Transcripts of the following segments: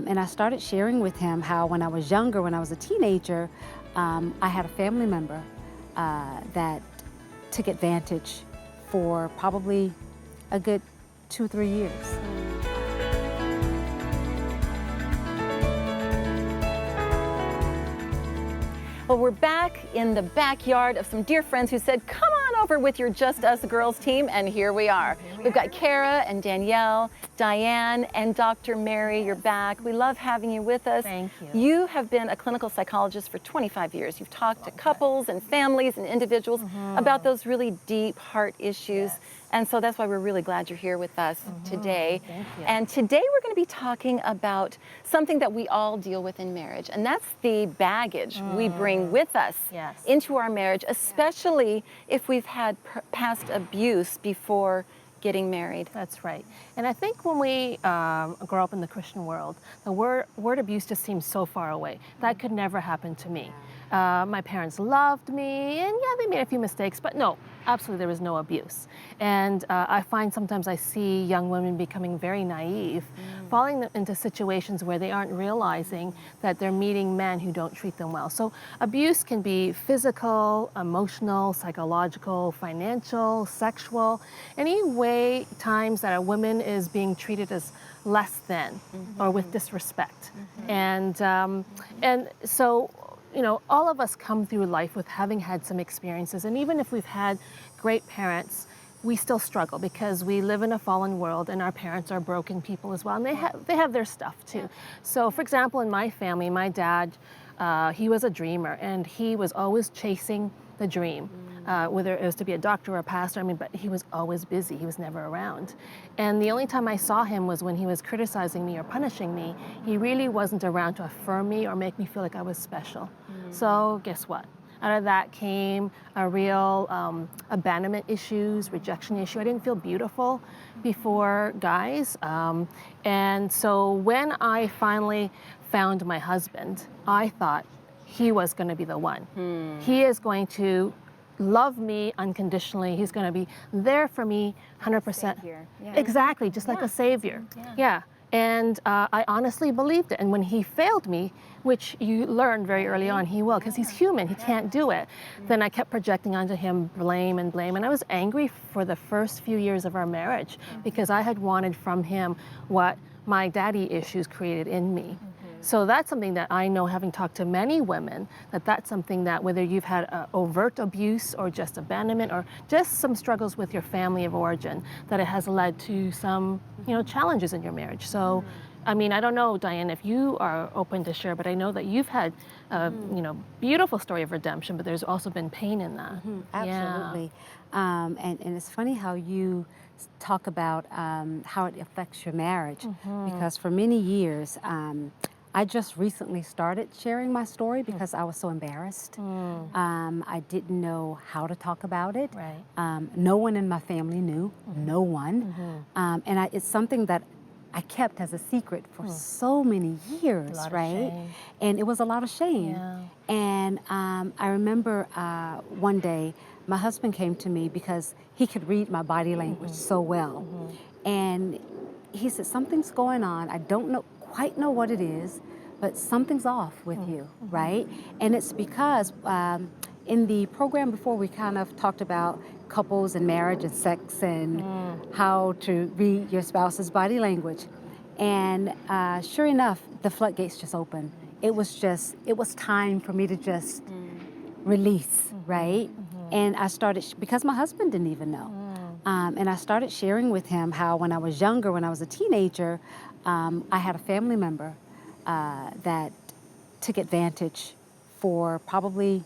And I started sharing with him how when I was younger, when I was a teenager, I had a family member that took advantage for probably a good 2 or 3 years. Well, we're back in the backyard of some dear friends who said, come on over with your Just Us Girls team, and here we are. We've got Kara and Danielle, Diane, and Dr. Mary. You're back. We love having you with us. Thank you. You have been a clinical psychologist for 25 years. You've talked to couples and families and individuals about those really deep heart issues. Yes. And so that's why we're really glad you're here with us today. Thank you. And today we're going to be talking about something that we all deal with in marriage, and that's the baggage we bring with us Yes. into our marriage, especially if we've had past abuse before getting married. That's right. And I think when we grow up in the Christian world, the word abuse just seems so far away. That could never happen to me. My parents loved me, and yeah, they made a few mistakes, but no, absolutely there was no abuse. And I find sometimes I see young women becoming very naive, falling into situations where they aren't realizing that they're meeting men who don't treat them well. So abuse can be physical, emotional, psychological, financial, sexual, any way times that a woman is being treated as less than or with disrespect. And so, you know, all of us come through life with having had some experiences, and even if we've had great parents, we still struggle because we live in a fallen world and our parents are broken people as well, and they have their stuff too. So for example, in my family, my dad, he was a dreamer, and he was always chasing the dream. Whether it was to be a doctor or a pastor, but he was always busy. He was never around. And the only time I saw him was when he was criticizing me or punishing me. He really wasn't around to affirm me or make me feel like I was special. So guess what? Out of that came a real abandonment issues, rejection issue. I didn't feel beautiful before guys. And so when I finally found my husband, I thought he was going to be the one. He is going to love me unconditionally. He's going to be there for me 100%. Exactly, just like a savior. Yeah. And I honestly believed it. And when he failed me, which you learn very early on he will, because he's human, he can't do it, then I kept projecting onto him blame and blame. And I was angry for the first few years of our marriage because I had wanted from him what my daddy issues created in me. So that's something that I know, having talked to many women, that's something that whether you've had overt abuse or just abandonment or just some struggles with your family of origin, that it has led to some, challenges in your marriage. So, I don't know, Diane, if you are open to share, but I know that you've had a, beautiful story of redemption, but there's also been pain in that. Absolutely. Yeah. And it's funny how you talk about how it affects your marriage, because for many years, I just recently started sharing my story because I was so embarrassed. I didn't know how to talk about it. Right. No one in my family knew, no one. And it's something that I kept as a secret for so many years, A lot of right? shame. And it was a lot of shame. Yeah. And I remember one day, my husband came to me because he could read my body language so well. And he said, something's going on. I don't quite know what it is, but something's off with you, right? And it's because in the program before, we kind of talked about couples and marriage and sex and how to read your spouse's body language. And sure enough, the floodgates just opened. It was time for me to just release, right? And I started, because my husband didn't even know. And I started sharing with him how when I was younger, when I was a teenager, I had a family member that took advantage for probably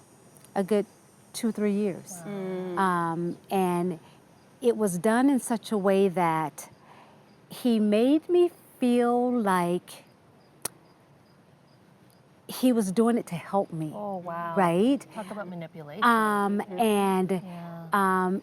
a good 2 or 3 years. And it was done in such a way that he made me feel like he was doing it to help me. Oh, wow. Right? Talk about manipulation. And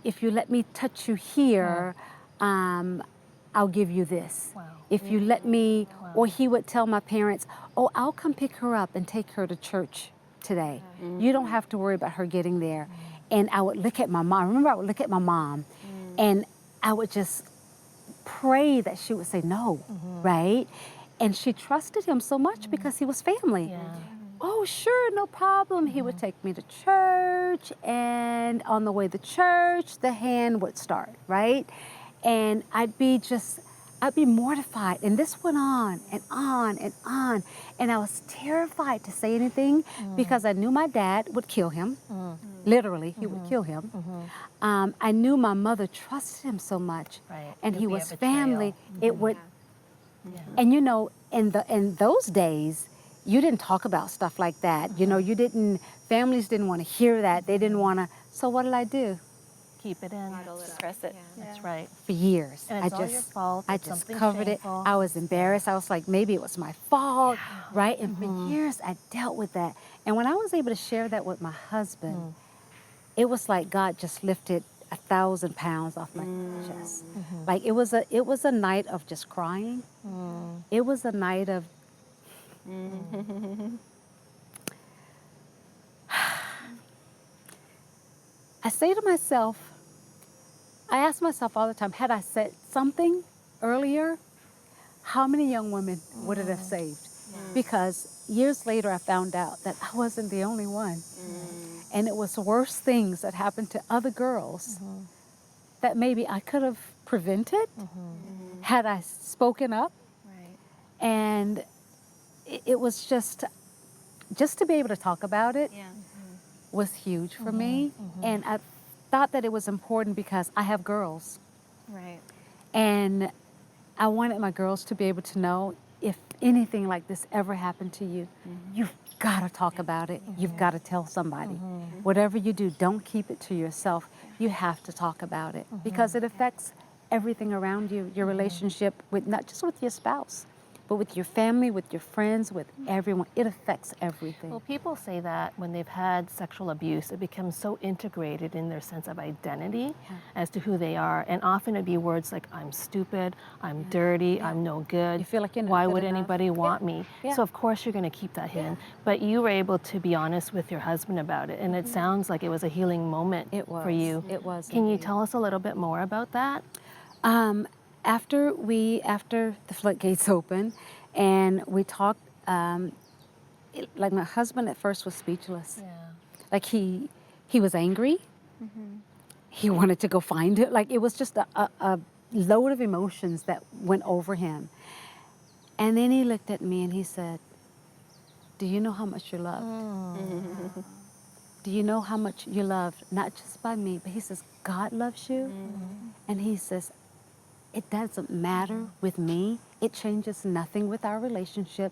if you let me touch you here, I'll give you this. Wow. If you let me, or he would tell my parents, oh, I'll come pick her up and take her to church today. You don't have to worry about her getting there. And I would look at my mom. I remember I would look at my mom and I would just pray that she would say no, right? And she trusted him so much because he was family. Yeah. Oh, sure, no problem. He would take me to church, and on the way to church, the hand would start, right? And I'd be mortified. And this went on and on and on. And I was terrified to say anything because I knew my dad would kill him. Literally, he would kill him. I knew my mother trusted him so much. Right. And It he would be a was family. betrayal. It would, and you know, in those days, you didn't talk about stuff like that. You know, families didn't want to hear that. They didn't want to. So what did I do? Keep it in. Suppress it. That's right. For years. And it's all your fault. I It's just something covered shameful. it. I was embarrassed. I was like, maybe it was my fault, right? And for years, I dealt with that. And when I was able to share that with my husband, it was like God just lifted 1,000 pounds off my chest. Like it was a night of just crying. It was a night of I say to myself, I ask myself all the time, had I said something earlier, how many young women would it have saved? Because years later I found out that I wasn't the only one. And it was worse things that happened to other girls that maybe I could have prevented had I spoken up. And it was just to be able to talk about it was huge for me. And I thought that it was important because I have girls. Right. And I wanted my girls to be able to know if anything like this ever happened to you, you've got to talk about it. You've got to tell somebody. Whatever you do, don't keep it to yourself. You have to talk about it because it affects everything around you, your relationship with not just with your spouse, but with your family, with your friends, with everyone. It affects everything. Well, people say that when they've had sexual abuse, it becomes so integrated in their sense of identity as to who they are. And often it'd be words like, I'm stupid, I'm dirty, I'm no good. You feel like you're not Why good would enough. anybody want me? Yeah. So of course you're going to keep that hidden. But you were able to be honest with your husband about it. And it sounds like it was a healing moment It was. for you. It was. Can you indeed. tell us a little bit more about that? After the floodgates opened, and we talked, like my husband at first was speechless. Yeah. Like he was angry. He wanted to go find it. Like it was just a load of emotions that went over him. And then he looked at me and he said, "Do you know how much you're loved? Do you know how much you're loved? Not just by me, but he says, God loves you." And he says, it doesn't matter with me. It changes nothing with our relationship.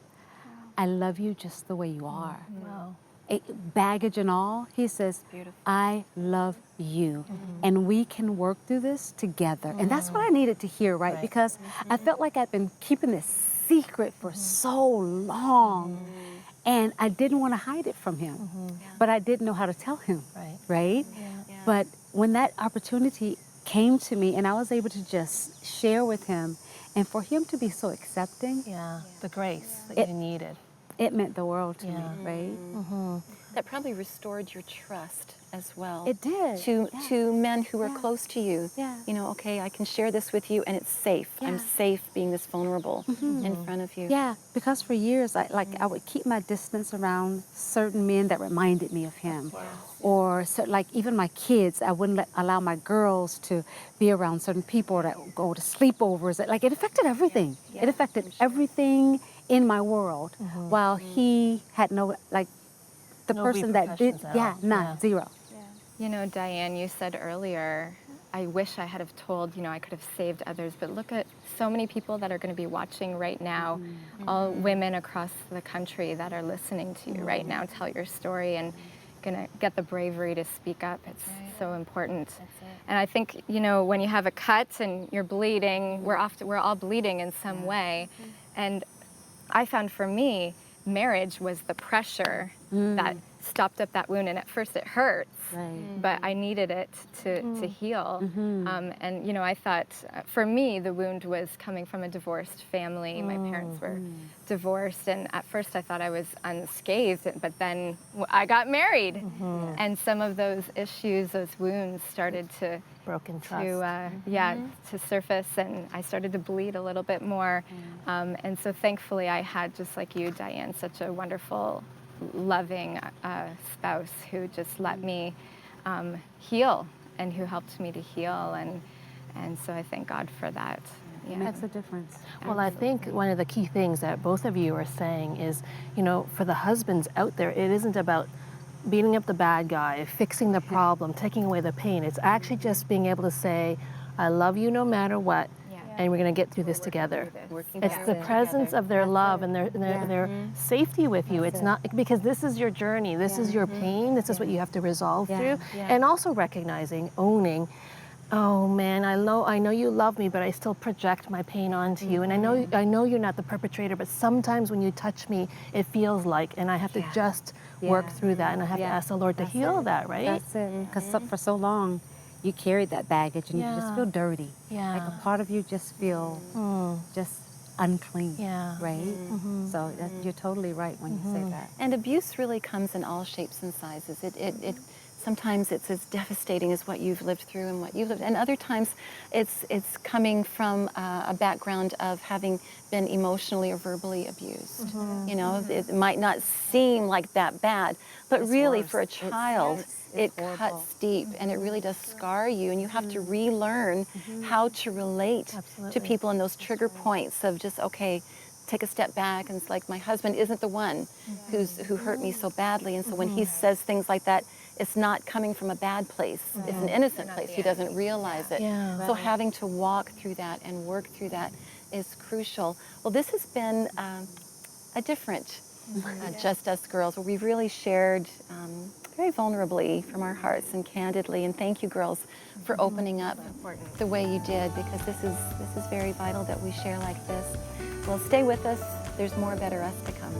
I love you just the way you are. Wow. Baggage and all, he says, I love you. And we can work through this together. And that's what I needed to hear, right? Because I felt like I'd been keeping this secret for so long. And I didn't want to hide it from him. But I didn't know how to tell him, right? But when that opportunity came to me and I was able to just share with him, and for him to be so accepting, Yeah, the grace that It- you needed. it meant the world to Yeah. me, right? That probably restored your trust as well. It did. To men who are close to you. Yeah. You know, okay, I can share this with you and it's safe. I'm Yeah. safe being this vulnerable in front of you. Yeah, because for years, I would keep my distance around certain men that reminded me of him. Or like even my kids, I wouldn't allow my girls to be around certain people that go to sleepovers. Like it affected everything. It affected everything in my world. While he had no, like the No person that did, repercussions at yeah, all. none, Yeah. zero. You know, Diane, you said earlier, I wish I had have told, I could have saved others, but look at so many people that are going to be watching right now, all women across the country that are listening to you right now tell your story and going to get the bravery to speak up. It's so important. And I think, when you have a cut and you're bleeding, we're all bleeding in some way. And I found for me, marriage was the pressure that stopped up that wound, and at first it hurts, Right. but I needed it to heal. And I thought, for me, the wound was coming from a divorced family. My parents were divorced, and at first I thought I was unscathed, but then I got married, and some of those issues, those wounds started to broken trust. To surface, and I started to bleed a little bit more. And so thankfully I had, just like you, Diane, such a wonderful, loving spouse who just let me heal, and who helped me to heal, and so I thank God for that. It makes a difference. Well, I think one of the key things that both of you are saying is, you know, for the husbands out there, it isn't about beating up the bad guy, fixing the problem, taking away the pain. It's actually just being able to say, I love you no matter what, and we're going to get through this together. It's the presence of their love and their safety with you. It's not because this is your journey, this is your pain, this is what you have to resolve through, and also recognizing, owning, oh man, I know you love me, but I still project my pain onto you. And I know you're not the perpetrator, but sometimes when you touch me, it feels like, and I have to just work through that, and I have to ask the Lord to heal that, right? That's it. Because for so long, you carried that baggage, and you just feel dirty. Like a part of you just feel just unclean. Right? So you're totally right when you say that. And abuse really comes in all shapes and sizes. Sometimes it's as devastating as what you've lived through and what you've lived, and other times it's coming from a background of having been emotionally or verbally abused. You know, it might not seem like that bad, but It's really worse. for a child, it horrible. cuts deep, and it really does scar you, and you have to relearn how to relate to people in those trigger points of just, okay, take a step back, and it's like, my husband isn't the one who hurt me so badly, and so when he says things like that, it's not coming from a bad place. It's an innocent place. He doesn't realize it. So having to walk through that and work through that is crucial. Well, this has been a different Just Us Girls, where we've really shared very vulnerably from our hearts and candidly. And thank you, girls, for opening up the way you did, because this is very vital that we share like this. Well, stay with us. There's more Better Us to come.